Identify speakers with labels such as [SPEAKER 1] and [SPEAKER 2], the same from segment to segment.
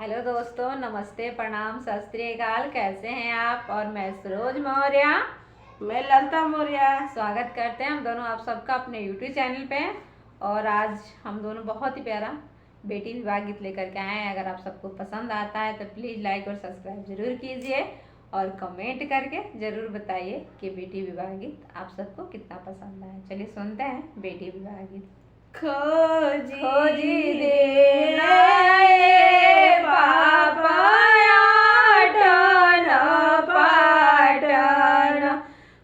[SPEAKER 1] Hello दोस्तों, नमस्ते, प्रणाम, सत श्री अकाल। कैसे हैं आप? और मैं सरोज मौर्य,
[SPEAKER 2] मैं ललिता मौर्य
[SPEAKER 1] स्वागत करते हैं हम दोनों आप सबका अपने यूट्यूब चैनल पे। और आज हम दोनों बहुत ही प्यारा बेटी विवाह गीत लेकर के आए हैं। अगर आप सबको पसंद आता है तो प्लीज़ लाइक और सब्सक्राइब जरूर कीजिए और कमेंट करके ज़रूर बताइए कि बेटी विवाह गीत आप सबको कितना पसंद आया। चलिए सुनते हैं बेटी विवाह गीत।
[SPEAKER 2] खोजी
[SPEAKER 1] देना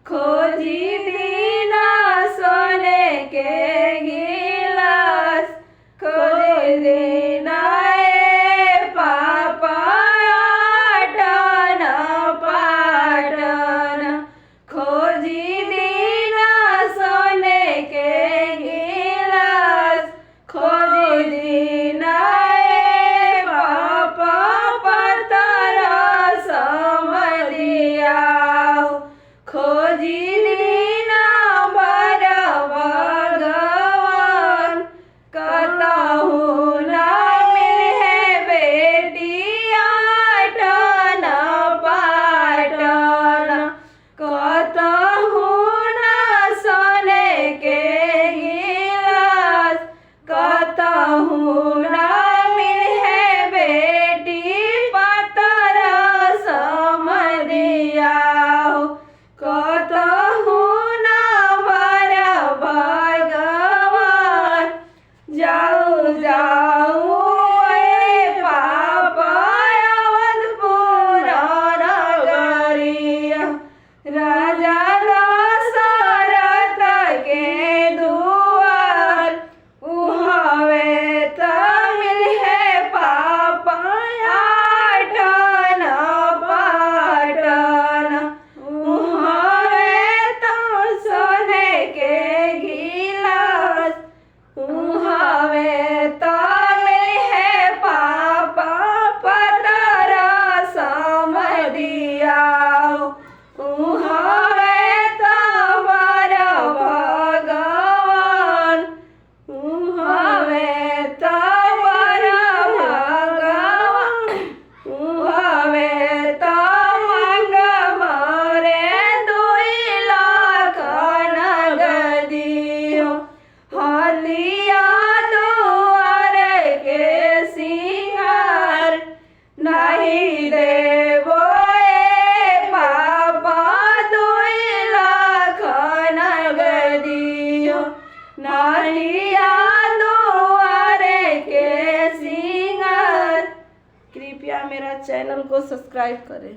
[SPEAKER 2] खोजी दीना सोने के गिलास, खोजी दीना पापा आटन पाटन, खोजी दीना सोने के गिलास, खोजी दीना पापा पतर समदिया, खोजी दीना बर भगवान, कतहु न मिले बेटी आटन पाटन, कतहु न सोने के गिलास, कतहु न मिले बेटी पतर समदिया, कतहु न बर भगवान, जाऊ जाऊ पापा अवधपुर नगरिया, राजा दशरथ के दुआर, उहवे त मिले पापा आटन पाटन, उहवे त सोने के गिलास, उहवे त मिले पापा पतर समदिया, उहवे त बर भगवान, उहवे त बर भगवान, उहवे त मंग मरे 2 लाख नगदियो, हलिया दुआर के सिंगार, नहीं देबो पापा 2 लाख नगदियो, नारिया दुआर के सिंगार। कृपया मेरा चैनल को सब्सक्राइब करें।